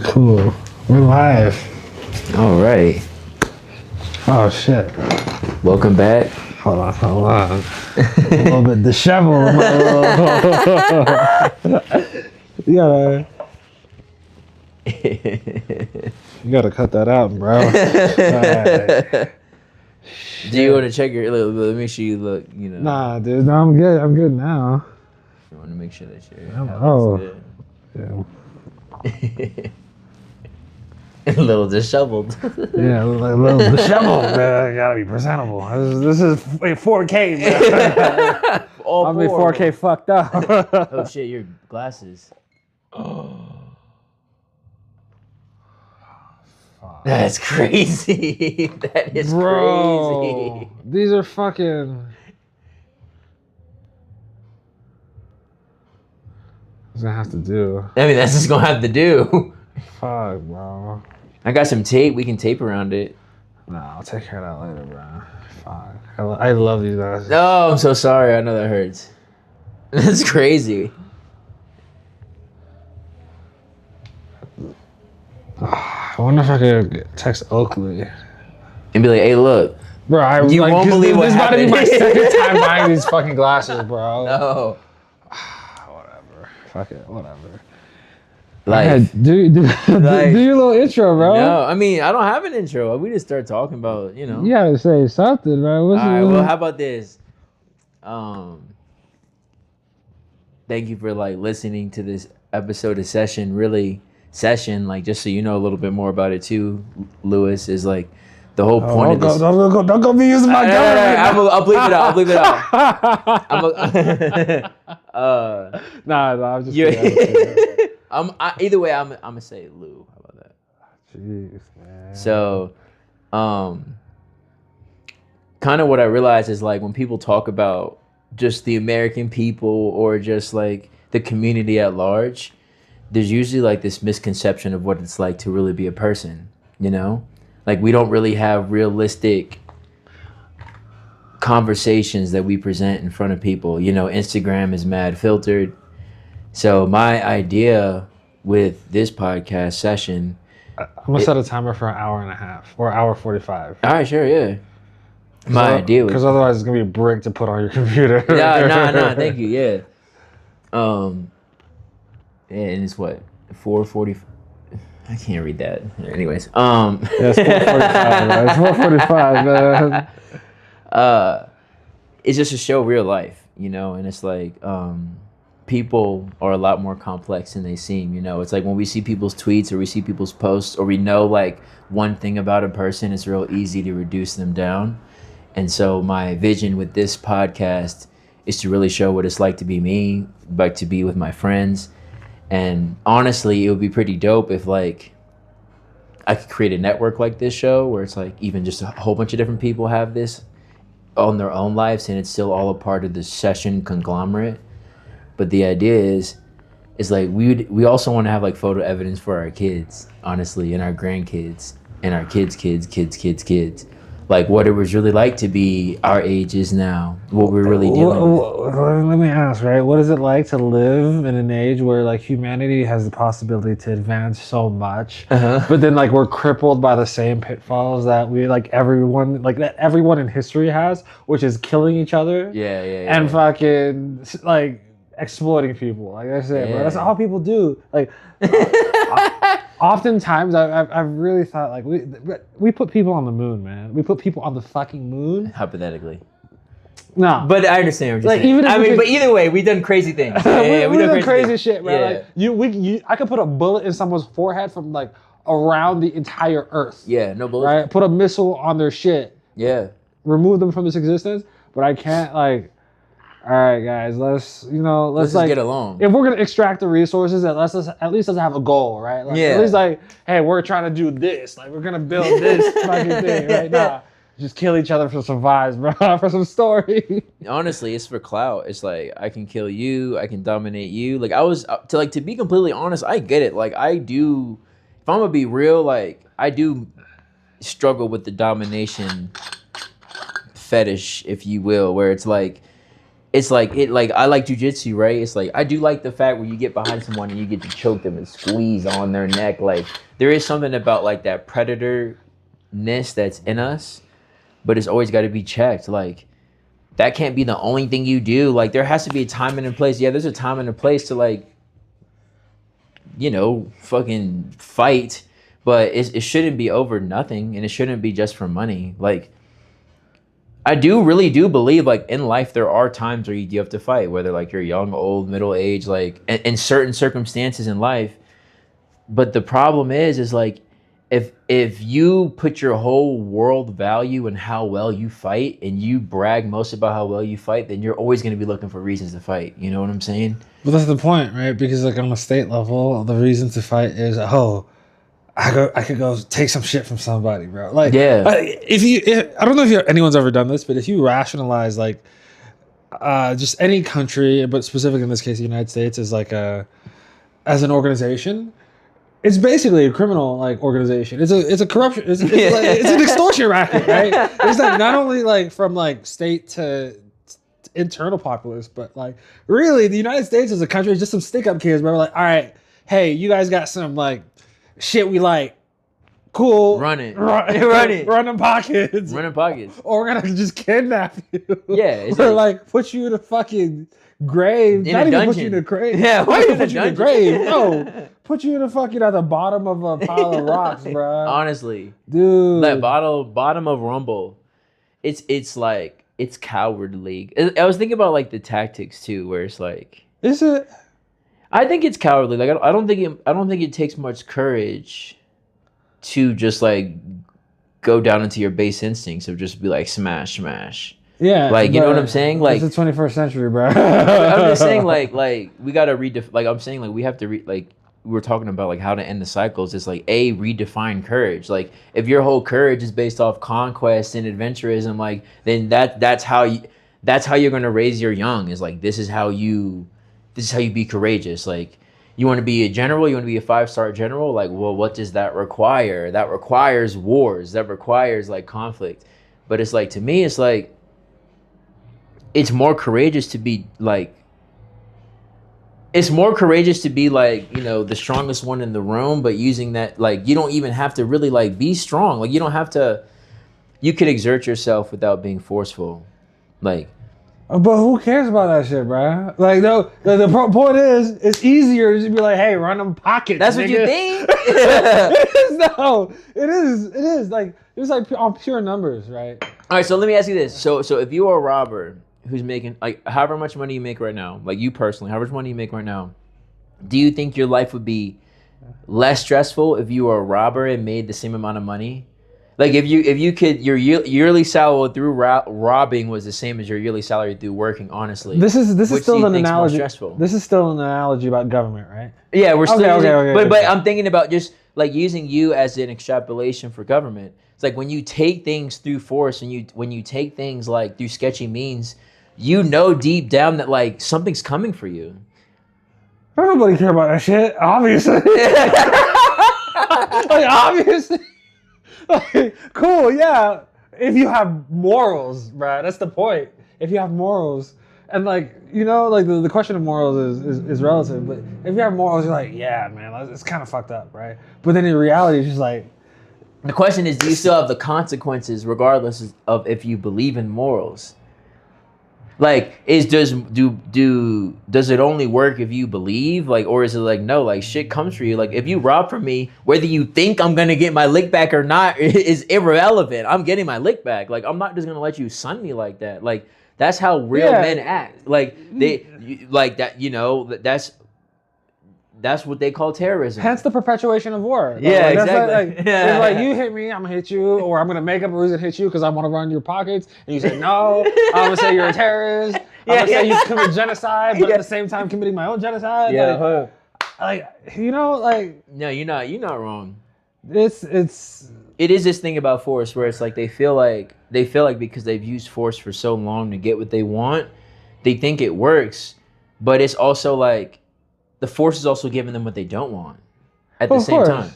Cool. We're live. All right. Oh shit. Welcome back. Hold on. A little bit disheveled. You gotta cut that out, bro. Alright. Do you want to check your? Let me sure you look. You know. Nah, dude. No, I'm good. I'm good now. You want to make sure that you're. Oh. Yeah. A little disheveled. Yeah, a little disheveled. I gotta be presentable. This is 4K, man. I'll be 4K fucked up. Oh shit! Your glasses. That's crazy. That is crazy. These are fucking. What's gonna have to do? I mean, that's just gonna have to do. Fuck, bro. I got some tape. We can tape around it. Nah, I'll take care of that later, bro. Fuck. I love these guys. No, I'm so sorry. I know that hurts. That's crazy. I wonder if I could text Oakley. And be like, hey, look. Bro, You won't believe what this about to be happened. my second time buying these fucking glasses, bro. No. Whatever. Fuck it. Whatever. Like, Yeah, do your little intro, bro. no, I mean, I don't have an intro. We just start talking about, you know. You gotta say something, man. All right, well, how about this? Thank you for, like, listening to this episode of Session. Really, Session, like, just so you know a little bit more about it, too, Lewis, is, like, the whole point of this. Don't go be using my gun. I'll bleep it out. I'll bleep it out. Nah, I'm just kidding. Either way, I'm gonna say Lou. How about that? Jeez, man. So, kind of what I realized is, like, when people talk about just the American people or just like the community at large, there's usually like this misconception of what it's like to really be a person, you know? Like, we don't really have realistic conversations that we present in front of people. You know, Instagram is mad filtered. So my idea with this podcast Session, I'm gonna set a timer for an hour and a half or hour 45. all right, sure, yeah. My idea was, because otherwise it's gonna be a brick to put on your computer. no, thank you, yeah. And it's what, 4:40. I can't read that. Anyways, Yeah, it's 4:45. Man. It's 4:45, man. It's just to show real life, you know, and it's like, people are a lot more complex than they seem, you know. It's like when we see people's tweets or we see people's posts or we know like one thing about a person, it's real easy to reduce them down. And so my vision with this podcast is to really show what it's like to be me, like to be with my friends. And honestly, it would be pretty dope if like I could create a network like this show where it's like even just a whole bunch of different people have this on their own lives and it's still all a part of the Session conglomerate. But the idea is like we also want to have like photo evidence for our kids, honestly, and our grandkids and our kids. Like what it was really like to be our ages now, what we're really dealing with. Let me ask, right? What is it like to live in an age where like humanity has the possibility to advance so much, but then like we're crippled by the same pitfalls that we that everyone in history has, which is killing each other. Yeah. And fucking like exploiting people. Like I said, bro, that's all people do. Like. Oftentimes, I've really thought like we put people on the moon, man. We put people on the fucking moon. Hypothetically. No, but I understand what you're saying. Even if but either way, we've done crazy things. we done crazy shit, bro. Yeah. Like I could put a bullet in someone's forehead from like around the entire Earth. Yeah, no bullshit. Right, put a missile on their shit. Yeah, remove them from this existence. But I can't like. All right, guys. Let's like get along. If we're gonna extract the resources, at least let's have a goal, right? Like, yeah. At least like, hey, we're trying to do this. Like, we're gonna build this fucking thing, right? Nah, just kill each other for some vibes, bro. For some story. Honestly, it's for clout. It's like I can kill you, I can dominate you. Like to be completely honest, I get it. Like I do. If I'm gonna be real, like I do struggle with the domination fetish, if you will, where it's like. it's like I like jujitsu, right? It's like I do like the fact where you get behind someone and you get to choke them and squeeze on their neck. Like there is something about like that predator-ness that's in us, but it's always got to be checked. Like that can't be the only thing you do. Like there has to be a time and a place. Yeah, there's a time and a place to like, you know, fucking fight, but it shouldn't be over nothing, and it shouldn't be just for money. Like I really do believe like in life there are times where you do have to fight, whether like you're young, old, middle age, like in certain circumstances in life. But the problem is like if you put your whole world value in how well you fight and you brag most about how well you fight, then you're always going to be looking for reasons to fight. You know what I'm saying? But that's the point, right? Because like on a state level, the reason to fight is I could go take some shit from somebody, bro. Like, yeah. I don't know if anyone's ever done this, but if you rationalize like just any country, but specifically in this case, the United States, as like as an organization, it's basically a criminal like organization. It's a corruption. It's an extortion racket, right? It's like not only like from like state to internal populace, but like really the United States as a country is just some stick up kids, bro. We're like, all right, hey, you guys got some like shit we like. Cool. Run it. Run it. Run in pockets. Run in pockets. Or we're gonna just kidnap you. Yeah. Or like put you in a fucking grave. Not even put you in a grave. Yeah. Not even put you in a grave. No. Put you in a fucking at the bottom of a pile of rocks, bro. Honestly. Dude. That bottom of Rumble. It's like it's cowardly. I was thinking about like the tactics too, where it's like is it? I think it's cowardly. Like I don't think it takes much courage to just like go down into your base instincts of just be like smash. Yeah. Like you know what I'm saying? Like it's the 21st century, bro. I'm just saying like we gotta like I'm saying like we have to like we were talking about like how to end the cycles. It's like redefine courage. Like if your whole courage is based off conquest and adventurism, like then that's how you're gonna raise your young. Is like this is how you be courageous. Like you want to be a general, you want to be a 5-star general. Like well, what does that require? That requires wars. That requires like conflict. But it's like to me, it's like it's more courageous to be like. It's more courageous to be like, you know, the strongest one in the room, but using that, like, you don't even have to really, like, be strong. Like, you don't have to, you could exert yourself without being forceful. Like. But who cares about that shit, bro? Like, no, the point is, it's easier to just be like, hey, run them pockets. That's nigga. what you think? No, it is. Like, it's like on pure numbers, right? All right, so let me ask you this. So if you are a robber who's making like however much money you make right now, like you personally, however much money you make right now, do you think your life would be less stressful if you were a robber and made the same amount of money? Like if you could, your yearly salary through robbing was the same as your yearly salary through working. Honestly, this is still an analogy. This is still an analogy about government, right? Yeah, we're still. Okay. But I'm thinking about just like using you as an extrapolation for government. It's like when you take things through force and when you take things like through sketchy means, you know deep down that like something's coming for you. Nobody care about that shit, obviously. Like obviously. Like, cool, yeah. If you have morals, bro, that's the point. If you have morals, and like you know, like the question of morals is relative. But if you have morals, you're like, yeah, man, it's kind of fucked up, right? But then in reality, it's just like. The question is, do you still have the consequences regardless of if you believe in morals? Like, does it only work if you believe? Like, or is it like, no, like shit comes for you. Like if you rob from me, whether you think I'm gonna get my lick back or not is irrelevant. I'm getting my lick back. Like I'm not just gonna let you sun me like that. Like that's how real men act. Like like that, you know, that's what they call terrorism. Hence the perpetuation of war. Yeah, like, exactly. It's like you hit me, I'm gonna hit you, or I'm gonna make up a reason to hit you because I want to run your pockets. And you say no, I'm gonna say you're a terrorist. I'm gonna say you commit genocide, but at the same time committing my own genocide. Yeah. Like you know, like no, you're not wrong. It is this thing about force where it's like they feel like because they've used force for so long to get what they want, they think it works, but it's also like. The force is also giving them what they don't want at the same time,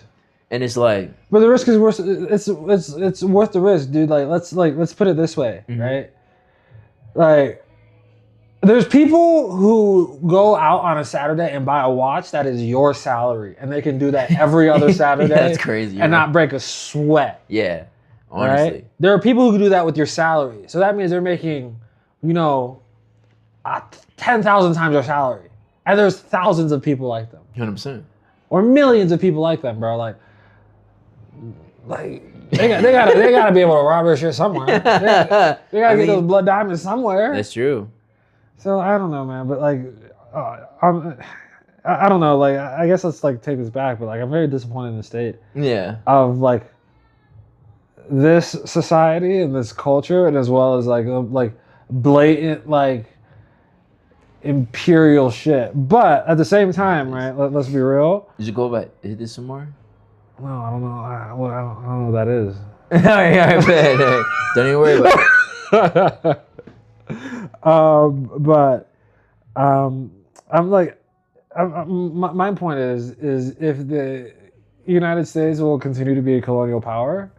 and it's like. But the risk is worth. It's worth the risk, dude. Like let's put it this way, right? Like, There's people who go out on a Saturday and buy a watch that is your salary, and they can do that every other Saturday. That's crazy. And not break a sweat. Yeah, honestly. Right? There are people who do that with your salary. So that means they're making, 10,000 times your salary. And there's thousands of people like them. 100%. Or millions of people like them, bro. Like they gotta be able to rob their shit somewhere. They gotta get those blood diamonds somewhere. That's true. So I don't know, man. But like, I don't know. Like, I guess let's like take this back. But like, I'm very disappointed in the state. Yeah. Of like this society and this culture, and as well as like blatant like imperial shit. But at the same time, right? Let's be real. Did you go back? Hit this some more? No, I don't know. I don't know what that is. All right. Don't even worry about it. My point is if the United States will continue to be a colonial power,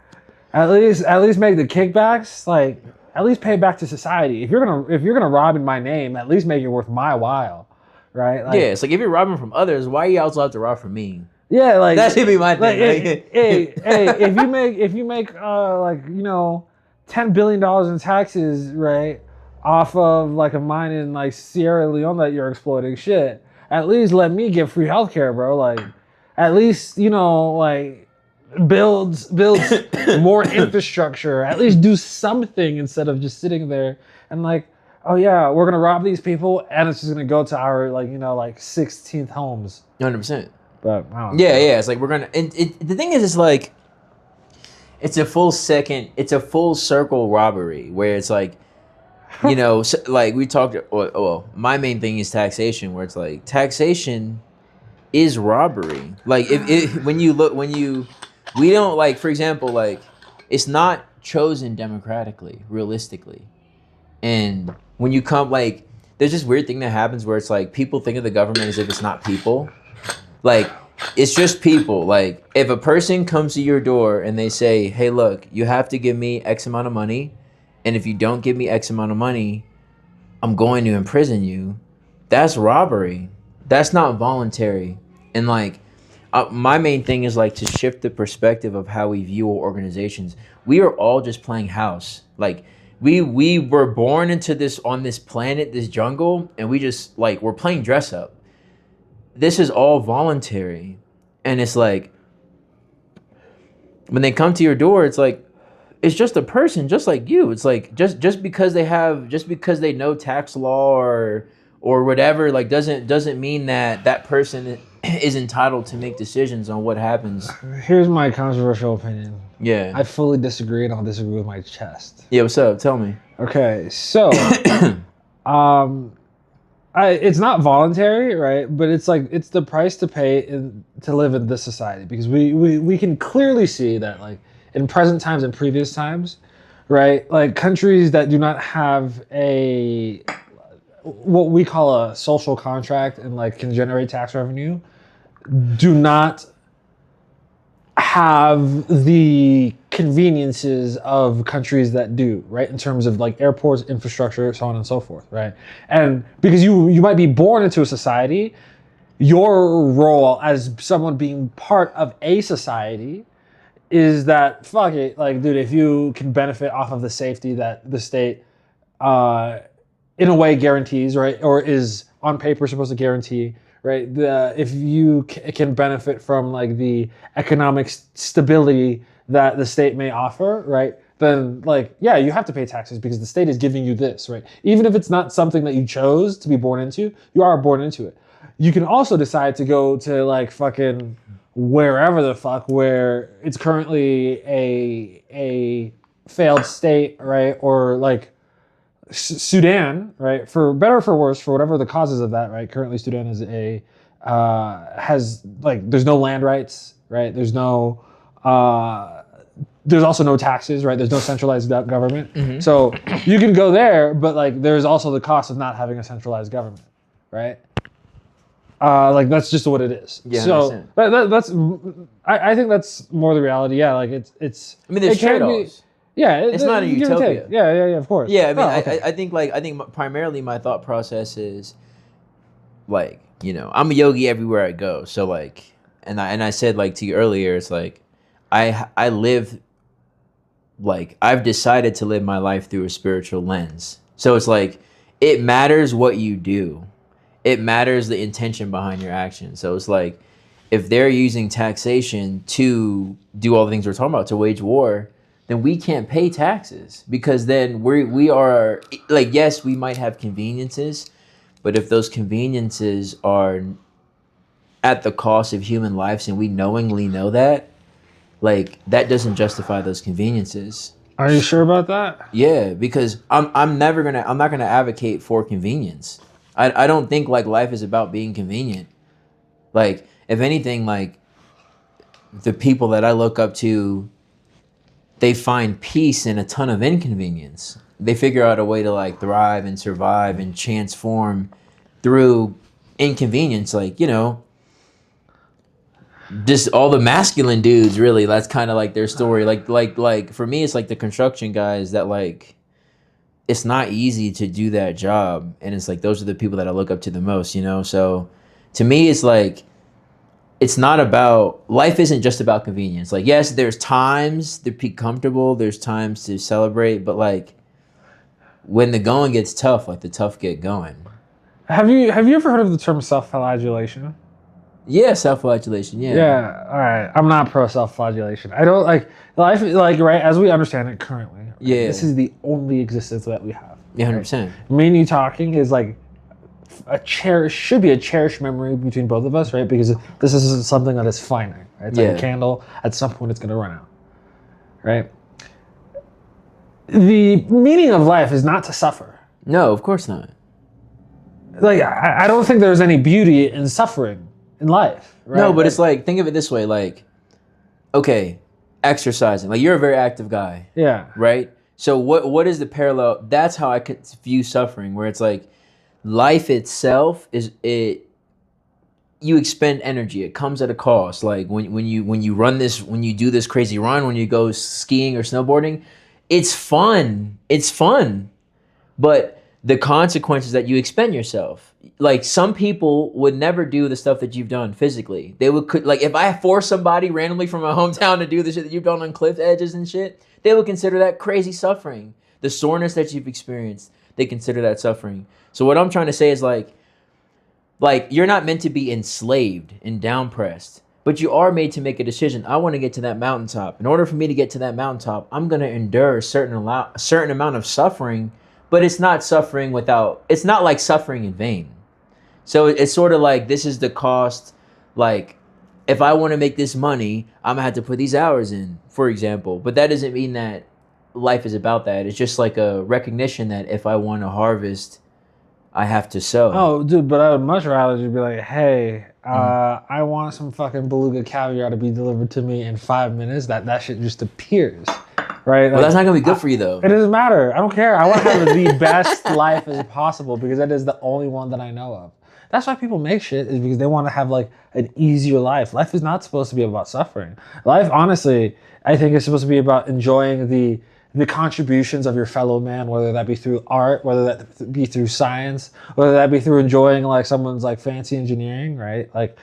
at least make the kickbacks, like at least pay back to society. If you're gonna rob in my name, at least make it worth my while, right? Like, yeah, it's like if you're robbing from others, why you also have to rob from me? Yeah, like that should be my thing. Hey, if you make $10 billion in taxes, right, off of like a mine in like Sierra Leone that you're exploiting, shit, at least let me get free healthcare, bro. Like, at least like build more infrastructure. At least do something instead of just sitting there and like, oh yeah, we're gonna rob these people and it's just gonna go to our 16th homes. 100%. But yeah, it's like we're gonna. And the thing is, it's like it's a full circle robbery where it's like, like we talked. Well, my main thing is taxation, where it's like taxation is robbery. Like we don't like, for example, like it's not chosen democratically, realistically, and when you come like, there's this weird thing that happens where it's like people think of the government as if it's not people. Like, it's just people. Like, if a person comes to your door and they say, hey, look, you have to give me X amount of money, and if you don't give me X amount of money, I'm going to imprison you, that's robbery. That's not voluntary. And, like, my main thing is, like, to shift the perspective of how we view our organizations. We are all just playing house. Like, we were born into on this planet, this jungle, and we just, like, we're playing dress up. This is all voluntary. And it's like, when they come to your door, it's like, it's just a person just like you. It's like, just because they know tax law or whatever, like doesn't mean that person is entitled to make decisions on what happens. Here's my controversial opinion. Yeah. I fully disagree, and I'll disagree with my chest. Yeah, what's up? Tell me. Okay, so it's not voluntary, right? But it's like it's the price to pay to live in this society, because we can clearly see that, like, in present times and previous times, right? Like, countries that do not have what we call a social contract and like can generate tax revenue do not have the conveniences of countries that do, right? In terms of like airports, infrastructure, so on and so forth, right? And because you might be born into a society, your role as someone being part of a society is that, fuck it, like, dude, if you can benefit off of the safety that the state in a way guarantees, right, or is on paper supposed to guarantee, right, if you can benefit from like the economic stability that the state may offer, right, then like, yeah, you have to pay taxes because the state is giving you this, right? Even if it's not something that you chose to be born into, you are born into it. You can also decide to go to like fucking wherever the fuck where it's currently a failed state, right, or like Sudan, right, for better or for worse, for whatever the causes of that, right? Currently, Sudan is has like, there's no land rights, right? There's no, there's also no taxes, right? There's no centralized government. Mm-hmm. So you can go there, but like, there's also the cost of not having a centralized government, right? Like, that's just what it is. Yeah, so that's I think that's more the reality. Yeah, like it's. I mean, there's trade-offs. Yeah, It's not a give and take. utopia. Yeah, of course. Yeah, I mean, okay. I think primarily my thought process is like, you know, I'm a yogi everywhere I go. So like, and I said like to you earlier, it's like I live, like I've decided to live my life through a spiritual lens. So it's like it matters what you do. It matters the intention behind your action. So it's like if they're using taxation to do all the things we're talking about, to wage war, then we can't pay taxes, because then we are like, yes, we might have conveniences, but if those conveniences are at the cost of human lives and we knowingly know that, like that doesn't justify those conveniences. Are you sure about that? Yeah, because I'm not gonna advocate for convenience. I don't think like life is about being convenient. Like if anything, like the people that I look up to, they find peace in a ton of inconvenience. They figure out a way to like thrive and survive and transform through inconvenience. Like, you know, just all the masculine dudes, really, that's kind of like their story. Like for me, it's like the construction guys that like, it's not easy to do that job. And it's like, those are the people that I look up to the most, you know? So to me, it's like, it's not about, life isn't just about convenience. Like, yes, there's times to be comfortable, there's times to celebrate, but like when the going gets tough, like the tough get going. Have you ever heard of the term self-flagellation? Yeah, self-flagellation. Yeah. Yeah. All right. I'm not pro self-flagellation. I don't like life. Like right as we understand it currently. Right, Yeah. This is the only existence that we have. Yeah, 100%. Me and you talking is like should be a cherished memory between both of us, right? Because this is something that is finite. Right? It's like a candle. At some point, it's going to run out. Right. The meaning of life is not to suffer. No, of course not. Like I don't think there's any beauty in suffering in life. Right? No, but it's like, think of it this way, like, okay, exercising. Like, you're a very active guy. Yeah. Right? So what is the parallel? That's how I could view suffering, where it's like life itself you expend energy. It comes at a cost. Like when you run this, when you do this crazy run, when you go skiing or snowboarding, it's fun. It's fun. But the consequences that you expend yourself. Like some people would never do the stuff that you've done physically. They would like if I force somebody randomly from my hometown to do the shit that you've done on cliff edges and shit, they would consider that crazy suffering. The soreness that you've experienced, they consider that suffering. So what I'm trying to say is like you're not meant to be enslaved and downpressed, but you are made to make a decision. I want to get to that mountaintop. In order for me to get to that mountaintop, I'm going to endure a certain amount of suffering, but it's not suffering it's not like suffering in vain. So it's sort of like, this is the cost. Like, if I want to make this money, I'm gonna have to put these hours in, for example. But that doesn't mean that life is about that. It's just like a recognition that if I want to harvest, I have to sow. Oh, dude, but I would much rather just be like, hey, I want some fucking beluga caviar to be delivered to me in 5 minutes. That shit just appears, right? Like, Well, that's not gonna be good for you though. It doesn't matter. I don't care. I want to have the best life as possible because that is the only one that I know of. That's why people make shit, is because they want to have like an easier life. Life is not supposed to be about suffering. Life, honestly, I think is supposed to be about enjoying the contributions of your fellow man, whether that be through art, whether that be through science, whether that be through enjoying like someone's like fancy engineering, right? Like,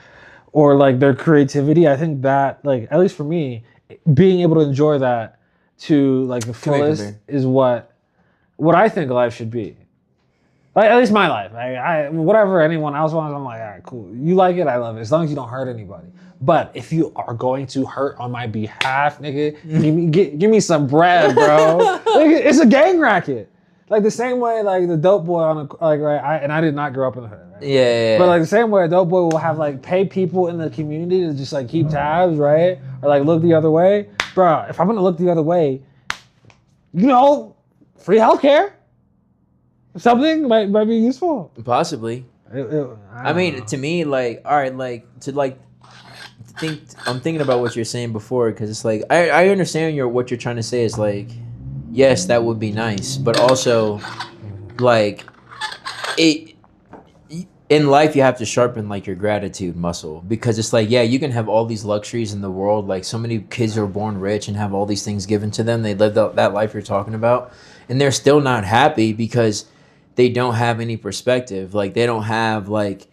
or like their creativity. I think that, like, at least for me, being able to enjoy that to like the fullest is what I think life should be. Like, at least my life. I whatever anyone else wants, I'm like, all right, cool. You like it, I love it. As long as you don't hurt anybody. But if you are going to hurt on my behalf, nigga, give me some bread, bro. Like, it's a gang racket. Like the same way, like the dope boy I did not grow up in the hood. Right? Yeah. But like the same way, a dope boy will have like pay people in the community to just like keep tabs, right? Or like look the other way, bro. If I'm gonna look the other way, you know, free healthcare. Something might be useful. Possibly. I mean, to me, like, all right, like to like think. I'm thinking about what you're saying before, because it's like I understand what you're trying to say is like, yes, that would be nice, but also like in life you have to sharpen like your gratitude muscle, because it's like, yeah, you can have all these luxuries in the world, like so many kids are born rich and have all these things given to them, they live that life you're talking about, and they're still not happy because they don't have any perspective. Like they don't have like,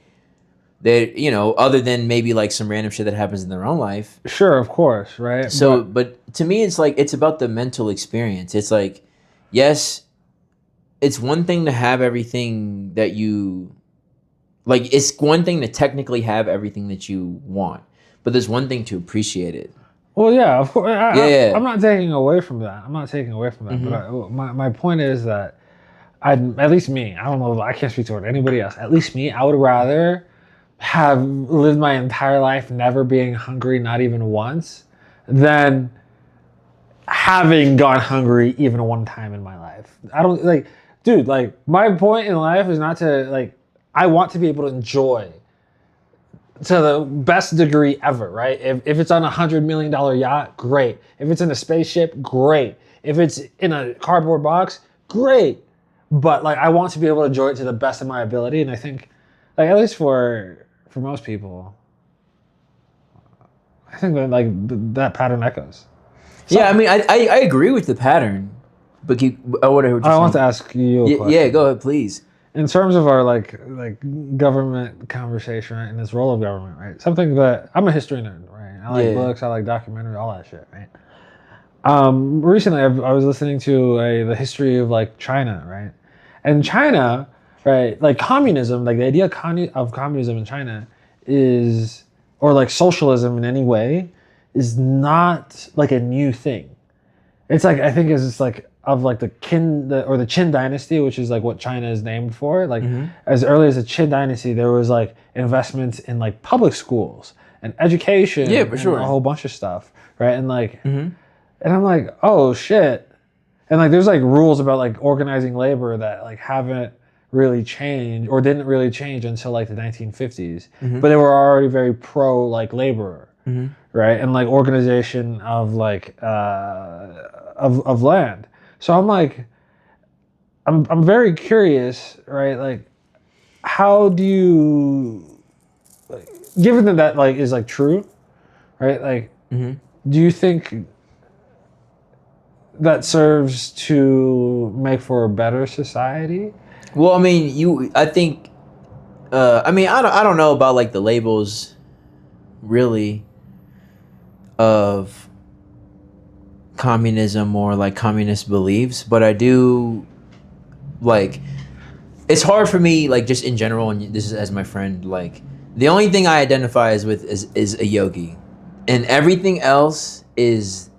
they, you know, other than maybe like some random shit that happens in their own life. Sure, of course, right? So but to me it's like, it's about the mental experience. It's like, yes, it's one thing to have everything that you like, it's one thing to technically have everything that you want, but there's one thing to appreciate it. Well, yeah, of course. Yeah. I'm not taking away from that. I'm not taking away from that. But my point is that at least me, I don't know, I can't speak toward anybody else. At least me, I would rather have lived my entire life never being hungry, not even once, than having gone hungry even one time in my life. I don't like, dude, like my point in life is not to like, I want to be able to enjoy to the best degree ever, right? If it's on $100 million yacht, great. If it's in a spaceship, great. If it's in a cardboard box, great. But like, I want to be able to enjoy it to the best of my ability, and I think, like at least for most people, I think that like that pattern echoes. So, Yeah, I mean, I agree with the pattern, but whatever. I want to ask you a question. Yeah, go ahead, please. In terms of our like government conversation, right, and this role of government, right? Something that I'm a history nerd, right? I like books, I like documentary, all that shit, right? Recently, I was listening to the history of like China, right? And China, right, like communism, like the idea of communism in China is, or like socialism in any way, is not like a new thing. It's like, I think it's like of like the Qin dynasty, which is like what China is named for. Like as early as the Qin dynasty, there was like investments in like public schools and education, yeah, for sure, a whole bunch of stuff, right? And like, and I'm like, oh shit, and like there's like rules about like organizing labor that like haven't really changed or didn't really change until like the 1950s, but they were already very pro like laborer, right? And like organization of like of land. So I'm like, I'm very curious, right? Like, how do you, like, given that like is like true, right? Like, do you think that serves to make for a better society? Well, I mean, I think, I mean, I don't know about like the labels, really, of communism or like communist beliefs, but I do like, it's hard for me, like just in general, and this is as my friend, like the only thing I identify is a yogi, and everything else is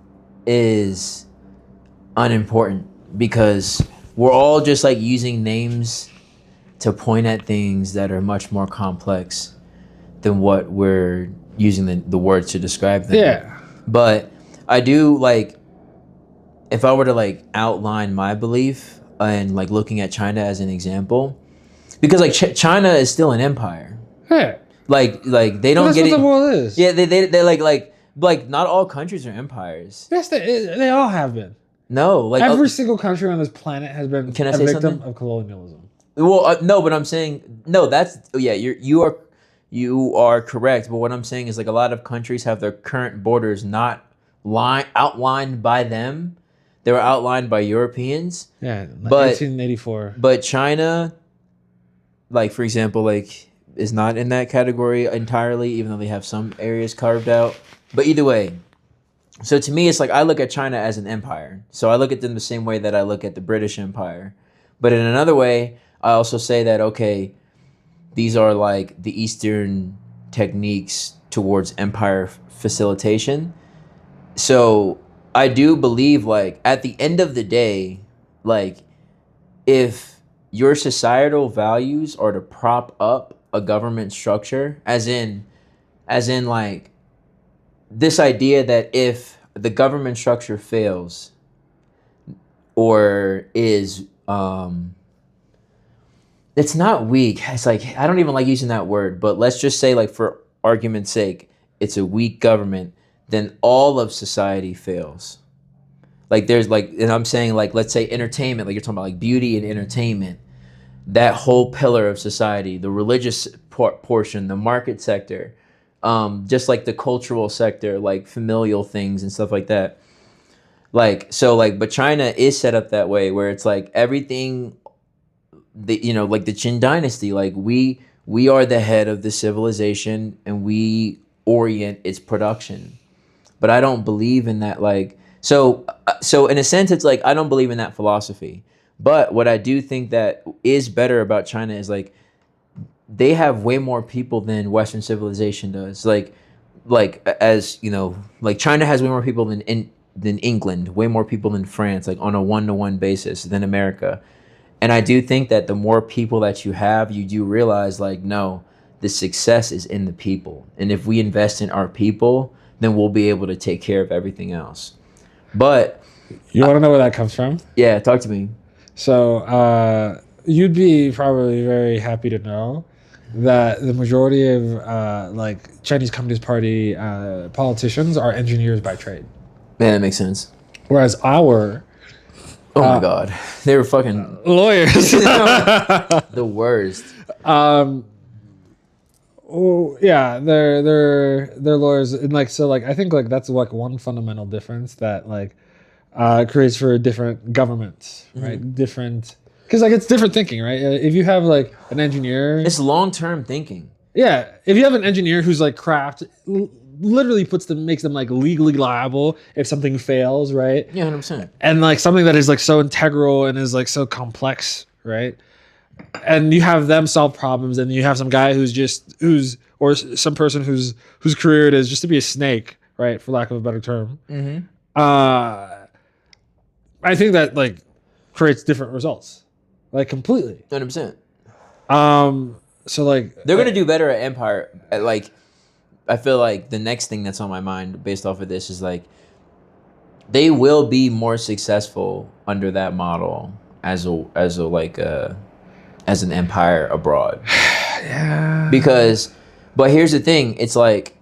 unimportant, because we're all just like using names to point at things that are much more complex than what we're using the words to describe them. Yeah. But I do like, if I were to like outline my belief and like looking at China as an example, because like China is still an empire. Yeah. Like they don't get get it. That's what the world is. Yeah, they like not all countries are empires. Yes, they all have been. No, like every single country on this planet has been can I a say victim something? of colonialism. Well, no, but I'm saying no. That's yeah. You are correct. But what I'm saying is like a lot of countries have their current borders not outlined by them. They were outlined by Europeans. Yeah, but 1884. But China, like for example, like is not in that category entirely, even though they have some areas carved out. But either way, so to me, it's like I look at China as an empire. So I look at them the same way that I look at the British Empire. But in another way, I also say that, okay, these are like the Eastern techniques towards empire facilitation. So I do believe, like, at the end of the day, like, if your societal values are to prop up a government structure, as in like this idea that if the government structure fails or is it's not weak, it's like, I don't even like using that word, but let's just say, like, for argument's sake, it's a weak government, then all of society fails. Like there's like, and I'm saying, like, let's say entertainment, like you're talking about like beauty and entertainment. that whole pillar of society, the religious portion, the market sector, just like the cultural sector, like familial things and stuff like that. Like, so like, but China is set up that way where it's like everything, like the Qin dynasty, like we are the head of the civilization and we orient its production. But I don't believe in that. Like, so in a sense, it's like I don't believe in that philosophy. But what I do think that is better about China is like they have way more people than Western civilization does. Like as you know, like China has way more people than England, way more people than France, like on a 1-to-1 basis than America. And I do think that the more people that you have, you do realize like, no, the success is in the people. And if we invest in our people, then we'll be able to take care of everything else. But You want to know where that comes from? yeah, talk to me. So you'd be probably very happy to know that the majority of like Chinese Communist Party politicians are engineers by trade, Man, that makes sense. whereas our Oh my God. They were fucking lawyers, the worst. oh yeah, they're lawyers, and like so like I think like that's like one fundamental difference that like creates for different governments, right? Different, because like it's different thinking, right? If you have like an engineer, It's long-term thinking. yeah, if you have an engineer who's like literally makes them like legally liable if something fails, right? Yeah, 100%. And like something that is like so integral and is like so complex, right? And you have them solve problems, and you have some guy or some person whose career it is just to be a snake, right, for lack of a better term. I think that like creates different results, like completely. 100%. So like They're gonna do better at Empire. Like, I feel like the next thing that's on my mind based off of this is like they will be more successful under that model as an empire abroad. yeah, Because, but here's the thing: it's like,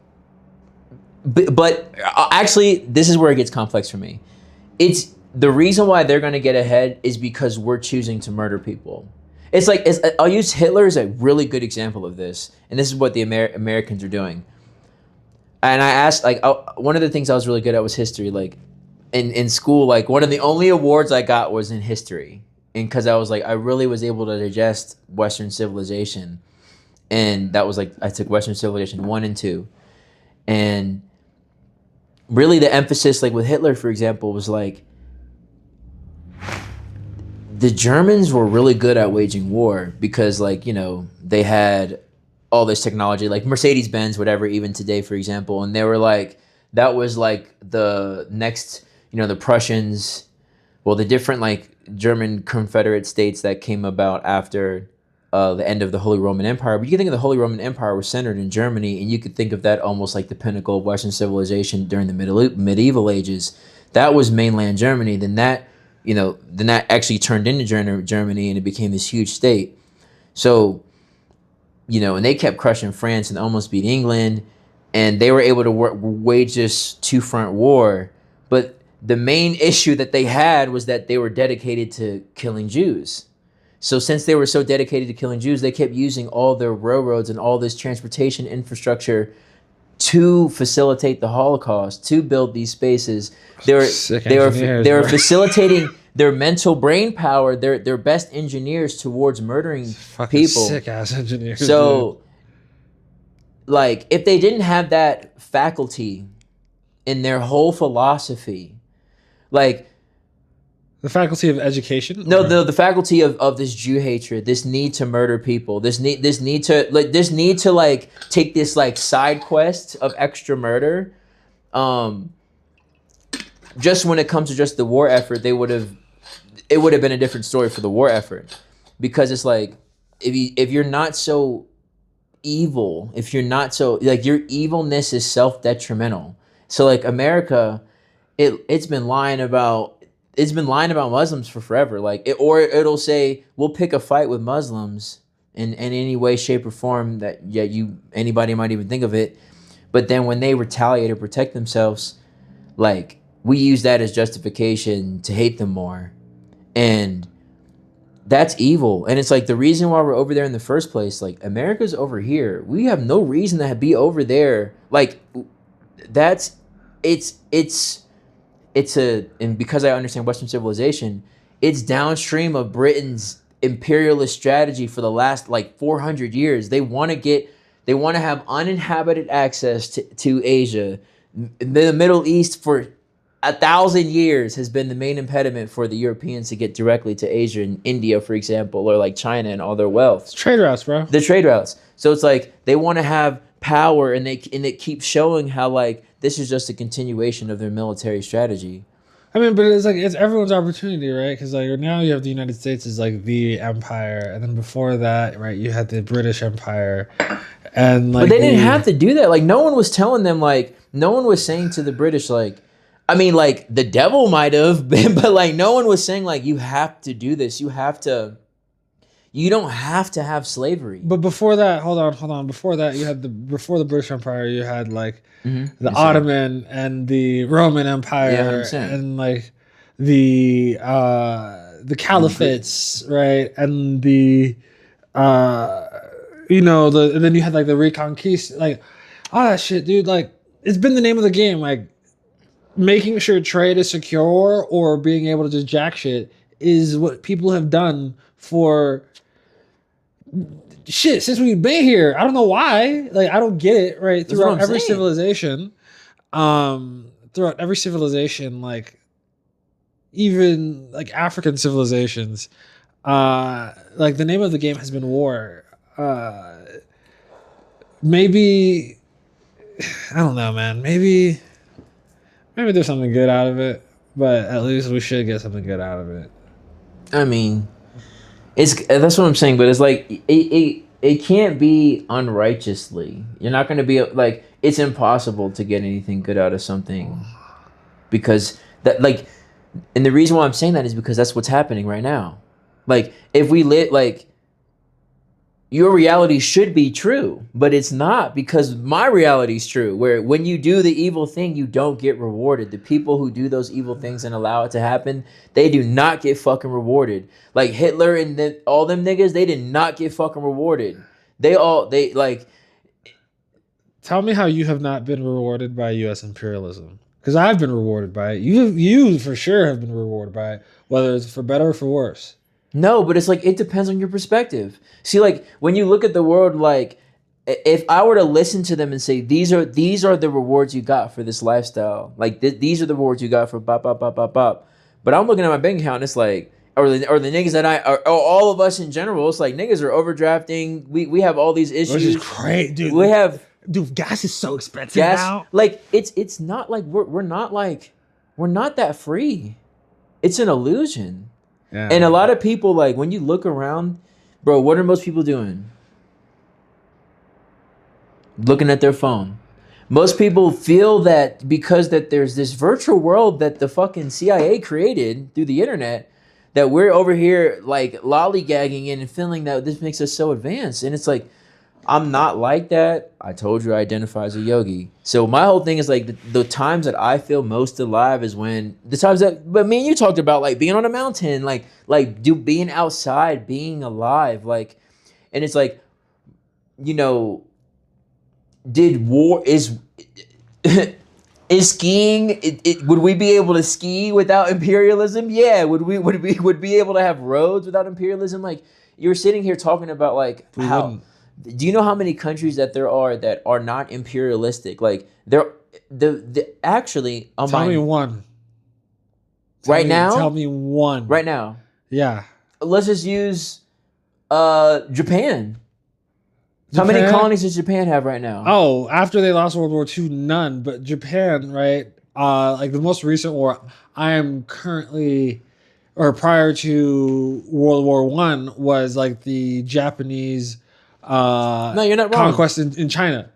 but actually, this is where it gets complex for me. It's the reason why they're gonna get ahead is because we're choosing to murder people. It's like I'll use Hitler as a really good example of this, and this is what the Americans are doing. And I asked, like, one of the things I was really good at was history. Like, in school, like one of the only awards I got was in history, and because I was like, I really was able to digest Western civilization, and that was like I took Western civilization 1 and 2, and really the emphasis, like with Hitler, for example, was like the Germans were really good at waging war because, like, they had all this technology, like Mercedes-Benz, whatever, even today, for example. And they were like, that was like the next, the Prussians, well, the different like German Confederate states that came about after the end of the Holy Roman Empire. But you can think of the Holy Roman Empire was centered in Germany, and you could think of that almost like the pinnacle of Western civilization during the medieval ages. That was mainland Germany. Then that actually turned into Germany, and it became this huge state. So, and they kept crushing France and almost beat England, and they were able to wage this two-front war. But the main issue that they had was that they were dedicated to killing Jews. So since they were so dedicated to killing Jews, they kept using all their railroads and all this transportation infrastructure to facilitate the Holocaust, to build these spaces. They were facilitating their mental brain power, their best engineers towards murdering people. Sick ass engineers. So, like, if they didn't have that faculty in their whole philosophy, like the faculty of education. No, the faculty of this Jew hatred, this need to murder people, this need to like take this like side quest of extra murder. Just when it comes to just the war effort, it would have been a different story for the war effort, because it's like if you're not so evil, if you're not so like your evilness is self-detrimental. So like America, it's been lying about Muslims for forever. Like it'll say we'll pick a fight with Muslims in any way, shape, or form that anybody might even think of it. But then when they retaliate or protect themselves, like we use that as justification to hate them more. And That's evil. And it's like the reason why we're over there in the first place, like America's over here. We have no reason to be over there. Like that's it's a, and because I understand Western civilization, it's downstream of Britain's imperialist strategy for the last like 400 years. They want to have uninhabited access to Asia. The Middle East for 1,000 years has been the main impediment for the Europeans to get directly to Asia and India, for example, or like China and all their wealth. It's trade routes, bro. The trade routes. So it's like they want to have power, and it keeps showing how like this is just a continuation of their military strategy. I mean, but it's like it's everyone's opportunity, right? Because like now you have the United States as like the empire, and then before that, right, you had the British Empire, and like. But they didn't have to do that. Like no one was telling them. Like no one was saying to the British, like, I mean, like the devil might have been, but like no one was saying like you have to do this. You have to. You don't have to have slavery. But before that, hold on. Before that, you had before the British Empire, you had like the Ottoman and the Roman Empire, and like the caliphates, right? And the and then you had like the Reconquista, like all that shit, dude. Like it's been the name of the game, like making sure trade is secure or being able to just jack shit is what people have done for. Shit, since we've been here, I don't know why. Like, I don't get it. Right throughout every civilization, like even like African civilizations, like the name of the game has been war. Maybe I don't know, man. Maybe there's something good out of it, but at least we should get something good out of it. I mean. That's what I'm saying, but it's like it can't be unrighteously. You're not going to be like it's impossible to get anything good out of something because that like, and the reason why I'm saying that is because that's what's happening right now. Like if we like your reality should be true, but it's not because my reality is true. Where when you do the evil thing, you don't get rewarded. The people who do those evil things and allow it to happen, they do not get fucking rewarded. Like Hitler and all them niggas, they did not get fucking rewarded. They like. Tell me how you have not been rewarded by U.S. imperialism. Because I've been rewarded by it. You for sure have been rewarded by it, whether it's for better or for worse. No, but it's like it depends on your perspective. See, like when you look at the world, like if I were to listen to them and say these are the rewards you got for this lifestyle, like these are the rewards you got for bop bop bop bop bop. But I'm looking at my bank account and it's like, or the niggas that or all of us in general, it's like niggas are overdrafting. We have all these issues. Which is great, dude. We have gas is so expensive now. Like it's not like we're not that free. It's an illusion. Yeah. And a lot of people, like, when you look around, bro, what are most people doing? Looking at their phone. Most people feel that because that there's this virtual world that the fucking CIA created through the internet, that we're over here, like, lollygagging in and feeling that this makes us so advanced. And it's like, I'm not like that. I told you I identify as a yogi. So my whole thing is like the times that I feel most alive is when the times that, but me and you talked about like being on a mountain, like being outside, being alive, like, and it's like, you know, is skiing? Would we be able to ski without imperialism? Yeah. Would we be able to have roads without imperialism? Like you're sitting here talking about like how. Wouldn't. Do you know how many countries that there are that are not imperialistic? Like actually. Tell me one. Now. Tell me one. Right now. Yeah. Let's just use Japan. How many colonies does Japan have right now? Oh, after they lost World War II, none. But Japan, right? Like the most recent war, I am currently. Or prior to World War I was like the Japanese. No, you're not wrong. Conquest in China,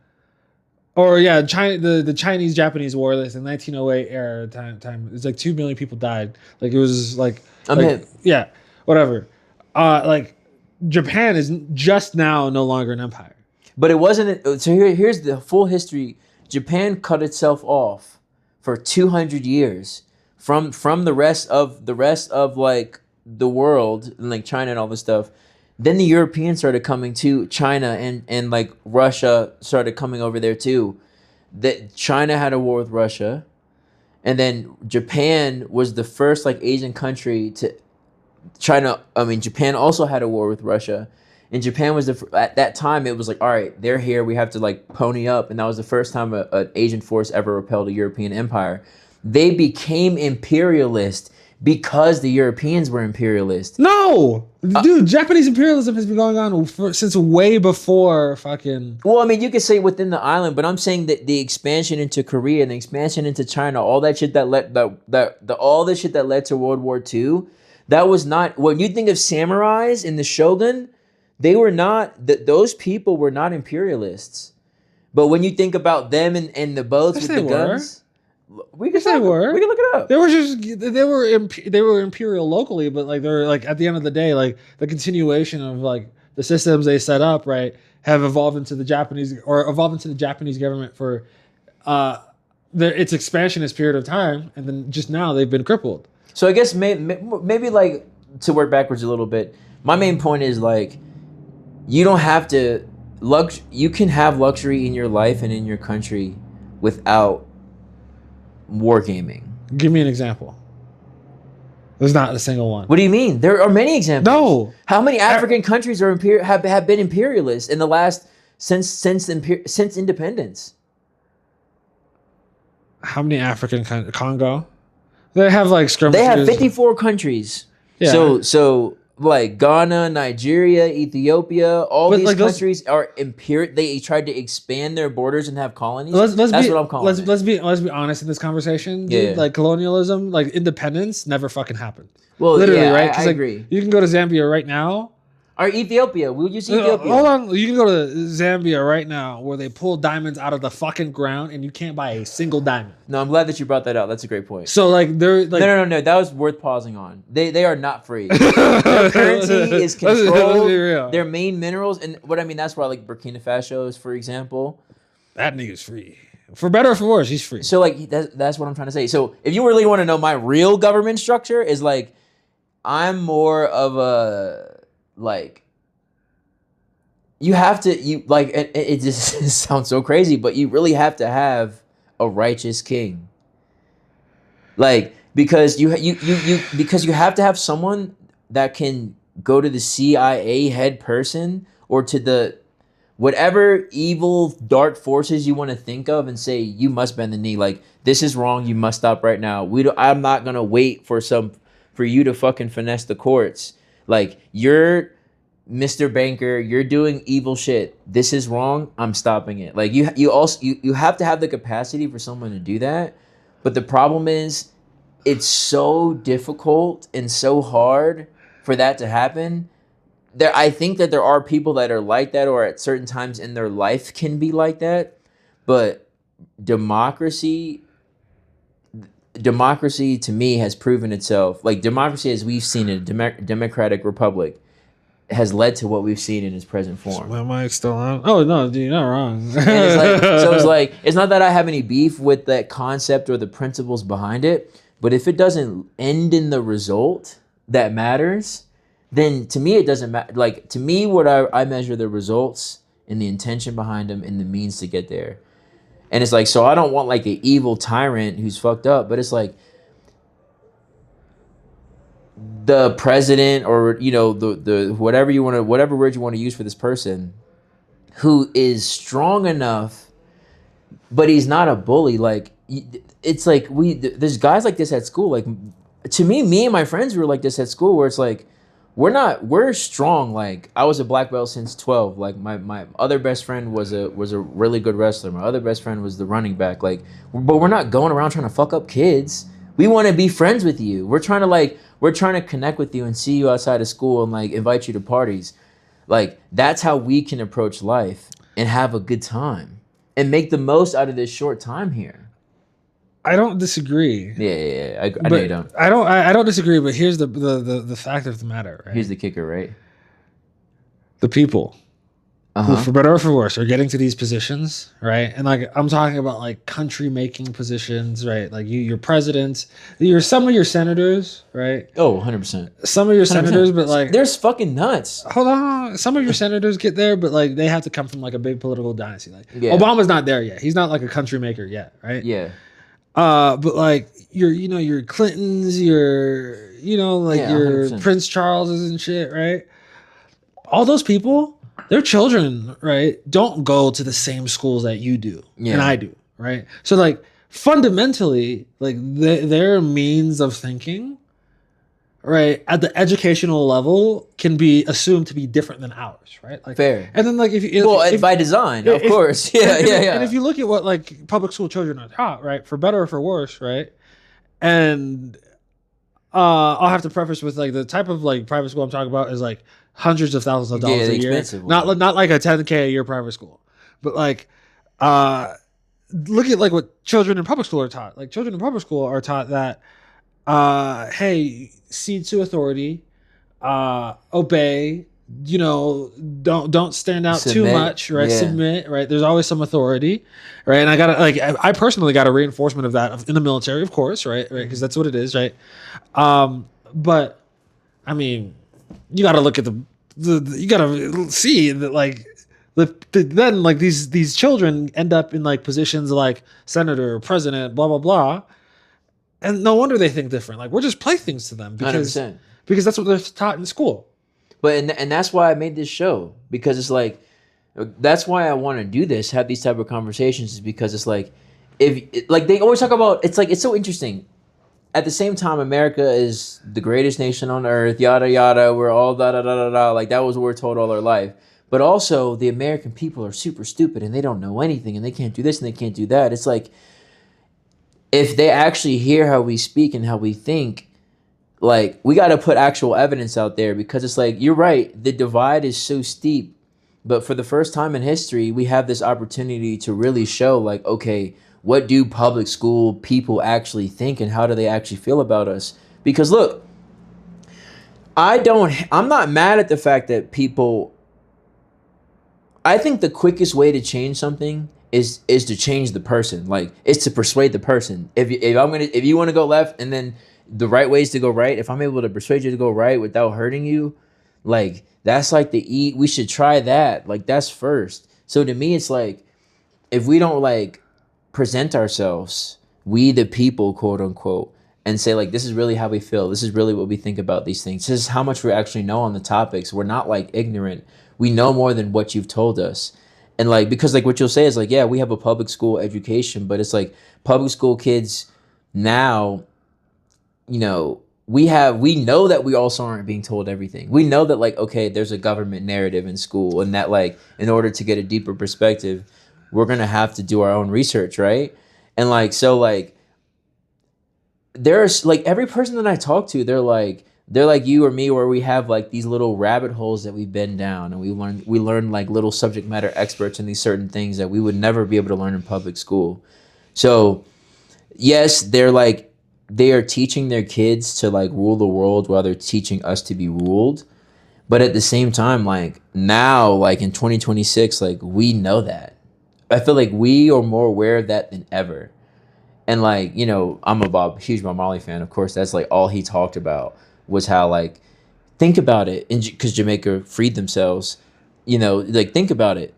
or yeah, China. The Chinese-Japanese war, like in 1908 era time. It's like 2 million people died. Like it was like, yeah, whatever. Like Japan is just now no longer an empire. But it wasn't. So here's the full history. Japan cut itself off for 200 years from the rest of like the world and like China and all this stuff, then the Europeans started coming to China, and like Russia started coming over there too. That China had a war with Russia, and then Japan was the first like Asian country to Japan also had a war with Russia, and Japan was at that time it was like, all right, they're here, we have to like pony up, and that was the first time an Asian force ever repelled a European empire. They became imperialist because the Europeans were imperialist. No, dude, Japanese imperialism has been going on since way before fucking. Well, I mean, you could say within the island, but I'm saying that the expansion into Korea and the expansion into China, all that shit that led all the shit that led to World War II, that was not, when you think of samurais in the shogun, they were not, those people were not imperialists. But when you think about them and the boats with the guns, we can look it up. They were imperial locally, but like they're like, at the end of the day, like the continuation of like the systems they set up, right, have evolved into the Japanese government for its expansionist period of time, and then just now they've been crippled. So I guess maybe like to work backwards a little bit. My main point is like, you don't have to you can have luxury in your life and in your country without wargaming. Give me an example. There's not a single one. What do you mean? There are many examples. No. How many African countries are have been imperialist in the last since independence? How many African Congo? They have like skirmishes. They have 54 countries. Yeah. So like Ghana, Nigeria, Ethiopia, all these countries are imperial. They tried to expand their borders and have colonies. That's what I'm calling it. Let's be honest in this conversation, dude. Yeah. Like colonialism, like independence, never fucking happened. Well, literally, yeah, right? I agree. You can go to Zambia right now. Or Ethiopia. We'll use Ethiopia. Hold on. You can go to Zambia right now where they pull diamonds out of the fucking ground and you can't buy a single diamond. No, I'm glad that you brought that out. That's a great point. So like they're like No. That was worth pausing on. They are not free. Their currency is controlled. Their main minerals, and what I mean, that's why like Burkina Faso is, for example. That nigga's free. For better or for worse, he's free. So like that's what I'm trying to say. So if you really want to know my real government structure is like, I'm more of a like, you have to, it just sounds so crazy, but you really have to have a righteous king. Like, because you have to have someone that can go to the CIA head person or to the whatever evil dark forces you want to think of and say, you must bend the knee. Like, this is wrong. You must stop right now. I'm not going to wait for you to fucking finesse the courts. Like, you're Mr. Banker, you're doing evil shit. This is wrong. I'm stopping it. Like, you have to have the capacity for someone to do that. But the problem is, it's so difficult and so hard for that to happen. I think that there are people that are like that, or at certain times in their life can be like that. But democracy to me has proven itself. Like, democracy as we've seen it, democratic republic, has led to what we've seen in its present form. My mic's still on. Oh no, dude, you're not wrong. And it's not that I have any beef with that concept or the principles behind it, but if it doesn't end in the result that matters, then to me it doesn't matter. Like, to me, what I measure the results and the intention behind them and the means to get there. And it's like, so I don't want like an evil tyrant who's fucked up, but it's like the president, or the whatever word you want to use for this person, who is strong enough, but he's not a bully. Like, it's like there's guys like this at school. Like, to me and my friends were like this at school, where it's like, we're strong. Like, I was a black belt since 12. Like, my other best friend was a really good wrestler. My other best friend was the running back. Like, but we're not going around trying to fuck up kids. We want to be friends with you. We're trying to connect with you and see you outside of school and like invite you to parties. Like, that's how we can approach life and have a good time and make the most out of this short time here. I don't disagree. Yeah. I know you don't. I don't disagree, but here's the fact of the matter, right? Here's the kicker, right? The people. who, for better or for worse, are getting to these positions, right? And like I'm talking about like country making positions, right? Like your presidents, some of your senators, right? Oh, 100%. Some of your 100%. senators, but like there's fucking nuts. Hold on, some of your senators get there, but like they have to come from like a big political dynasty. Like Yeah. Obama's not there yet. He's not like a country maker yet, right? Yeah. But like your Clintons, your like your 100%. Prince Charleses and shit, right? All those people, their children, right, don't go to the same schools that you do and I do, right? So like fundamentally, like their means of thinking, right, at the educational level can be assumed to be different than ours, right? Like fair. And then like if by design, of course. Yeah. And if you look at what like public school children are taught, right, for better or for worse, right? And I'll have to preface with like the type of like private school I'm talking about is like hundreds of thousands of dollars a year. Not like a $10,000 a year private school, but like look at like what children in public school are taught. Like children in public school are taught that hey, cede to authority, obey, don't stand out too much, right? Submit, right? There's always some authority, right? And I personally got a reinforcement of that in the military, of course, right? Because that's what it is, right? But I mean, you got to look at you got to see that like then like these children end up in like positions like senator, president, blah blah blah, and no wonder they think different. Like we're just playthings to them because 100%. Because that's what they're taught in school. But and that's why I made this show, because it's like that's why I want to do this, have these type of conversations, is because it's like if like they always talk about, it's like it's so interesting. At the same time, America is the greatest nation on earth, yada yada. We're all da da da da da. Like that was what we're told all our life. But also, the American people are super stupid and they don't know anything and they can't do this and they can't do that. It's like if they actually hear how we speak and how we think, like we got to put actual evidence out there, because it's like you're right. The divide is so steep, but for the first time in history, we have this opportunity to really show, like, okay, what do public school people actually think and how do they actually feel about us? Because look, I'm not mad at the fact that people, I think the quickest way to change something is to change the person. Like, it's to persuade the person. If you want to go left, and then the right way is to go right, if I'm able to persuade you to go right without hurting you, like that's like we should try that. Like that's first. So to me, it's like if we don't like present ourselves, we the people, quote unquote, and say like this is really how we feel, this is really what we think about these things, this is how much we actually know on the topics, we're not like ignorant, we know more than what you've told us. And like, because like what you'll say is like, yeah, we have a public school education, but it's like public school kids now, you know, we know that we also aren't being told everything. We know that like, okay, there's a government narrative in school, and that like in order to get a deeper perspective, we're gonna have to do our own research, right? And like, so like there's like every person that I talk to, they're like you or me, where we have like these little rabbit holes that we've been down, and we learn like little subject matter experts in these certain things that we would never be able to learn in public school. So yes, they are teaching their kids to like rule the world while they're teaching us to be ruled. But at the same time, like now, like in 2026, like we know that. I feel like we are more aware of that than ever. And like, you know, I'm a huge Bob Marley fan. Of course, that's like all he talked about was how like, think about it. Because Jamaica freed themselves, you know, like think about it.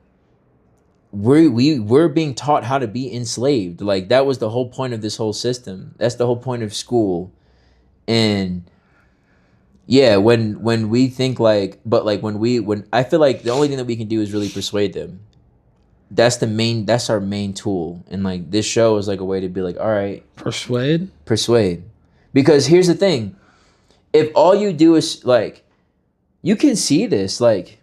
We're being taught how to be enslaved. Like that was the whole point of this whole system. That's the whole point of school. And yeah, when we think like, but like when I feel like the only thing that we can do is really persuade them. That's our main tool. And like this show is like a way to be like, all right, persuade. Because here's the thing. If all you do is like, you can see this, like,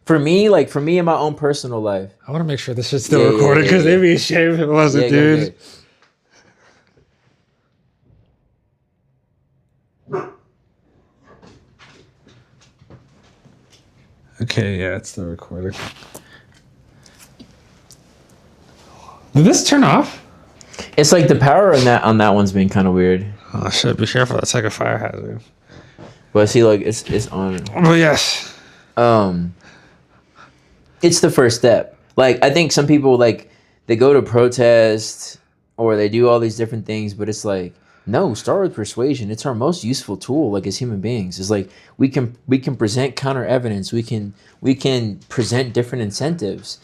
for me in my own personal life. I want to make sure this is still recorded, because it'd be a shame if it wasn't, dude. Okay, yeah, it's still recording. Did this turn off? It's like the power on that one's been kind of weird. Oh shit! Be careful. That's like a fire hazard. But see, like it's on. Oh yes. It's the first step. Like, I think some people, like, they go to protest or they do all these different things, but it's like, no, start with persuasion. It's our most useful tool, like, as human beings. It's like we can present counter evidence. We can present different incentives.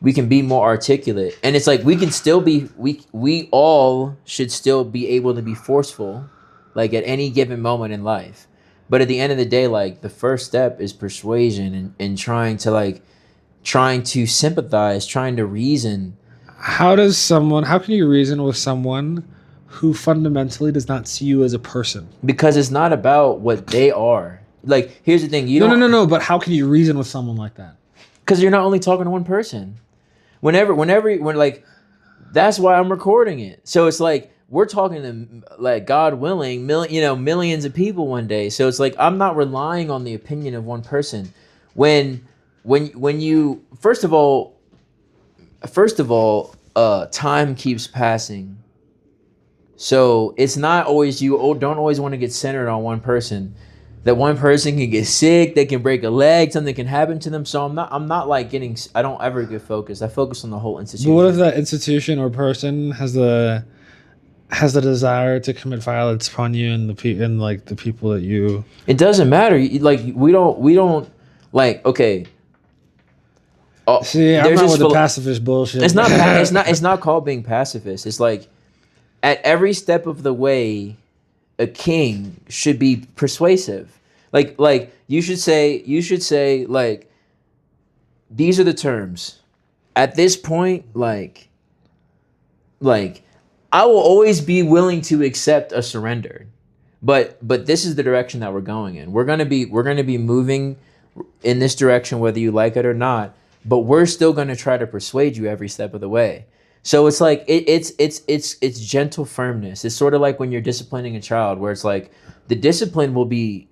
We can be more articulate, and it's like we can still be we all should still be able to be forceful, like, at any given moment in life. But at the end of the day, like, the first step is persuasion and trying to sympathize, trying to reason. How can you reason with someone who fundamentally does not see you as a person? Because it's not about what they are. Like, here's the thing, No. But how can you reason with someone like that? because you're not only talking to one person. When like, that's why I'm recording it. So it's like we're talking to, like, God willing, millions of people one day. So it's like I'm not relying on the opinion of one person. When you first of all, time keeps passing. So it's not always don't always want to get centered on one person. That one person can get sick, they can break a leg, something can happen to them. So I'm not like I don't ever get focused. I focus on the whole institution. But what if that institution or person has the desire to commit violence upon you and the people that you? It doesn't matter. Like, we don't like, okay. See, I'm not with the pacifist bullshit. It's not called being pacifist. It's like, at every step of the way, a king should be persuasive. Like you should say, like, these are the terms. At this point, like I will always be willing to accept a surrender. But this is the direction that we're going in. We're gonna be moving in this direction, whether you like it or not. But we're still gonna try to persuade you every step of the way. So it's like it's gentle firmness. It's sort of like when you're disciplining a child, where it's like the discipline will be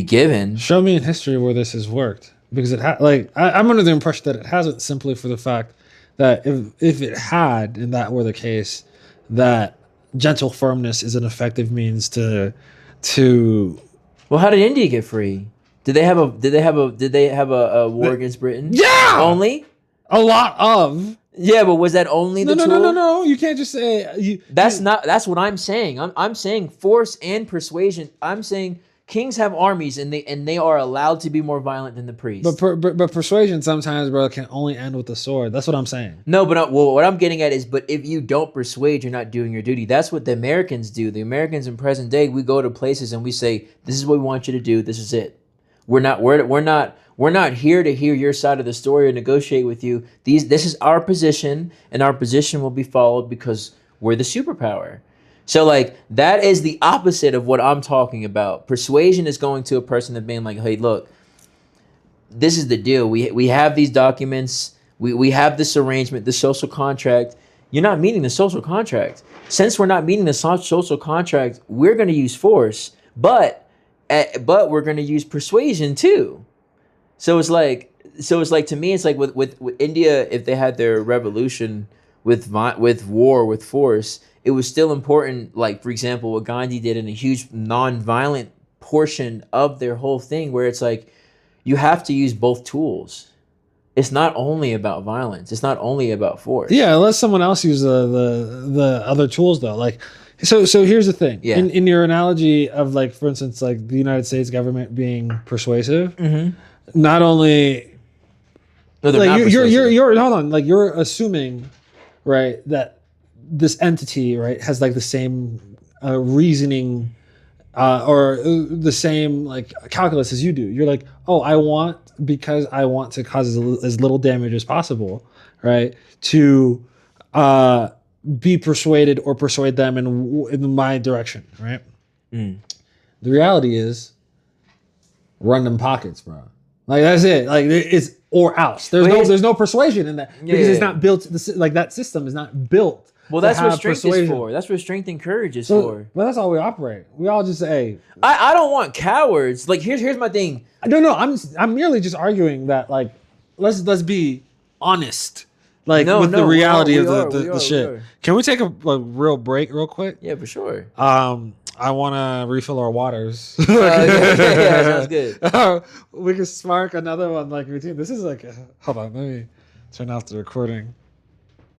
given. Show me in history where this has worked, because I'm under the impression that it hasn't, simply for the fact that if it had, and that were the case, that gentle firmness is an effective means to. Well, how did India get free? Did they have a war against Britain? Yeah, only a lot of. Yeah, but was that only the tool? No. You can't just say That's what I'm saying. I'm saying force and persuasion. I'm saying kings have armies, and they are allowed to be more violent than the priests. But persuasion sometimes, bro, can only end with the sword. That's what I'm saying. No, but what I'm getting at is, but if you don't persuade, you're not doing your duty. That's what the Americans do. The Americans in present day, we go to places and we say, "This is what we want you to do. This is it." We're not here to hear your side of the story or negotiate with you. This is our position, and our position will be followed because we're the superpower. So, like, that is the opposite of what I'm talking about. Persuasion is going to a person and being like, "Hey, look, this is the deal. We have these documents. We have this arrangement, the social contract. You're not meeting the social contract. Since we're not meeting the social contract, we're going to use force, but we're going to use persuasion too." So it's like to me, it's like with India, if they had their revolution with war, with force, it was still important. Like, for example, what Gandhi did in a huge non-violent portion of their whole thing, where it's like you have to use both tools. It's not only about violence. It's not only about force. Yeah, unless someone else uses the other tools, though. Like, so here's the thing. Yeah. In your analogy of, like, for instance, like the United States government being persuasive, not only like you're hold on, like, you're assuming, right, that this entity, right, has like the same reasoning or the same, like, calculus as you do. You're like, oh, because I want to cause as little damage as possible, right, to be persuaded or persuade them in my direction, right? The reality is, run them pockets, bro. Like, that's it. Like, it's or else. There's no persuasion in that, because it's not built. Like, that system is not built. Well, that's what strength is for. That's what strength and courage is for. But that's how we operate. We all just say, I don't want cowards. Like, here's my thing. No. I'm merely just arguing that, like, let's be honest Like No, with no, the we reality are, of we are, the we are, we shit. are. Can we take a real break real quick? Yeah, for sure. I want to refill our waters. Yeah, sounds good. We can spark another one like routine. This is like, hold on, let me turn off the recording.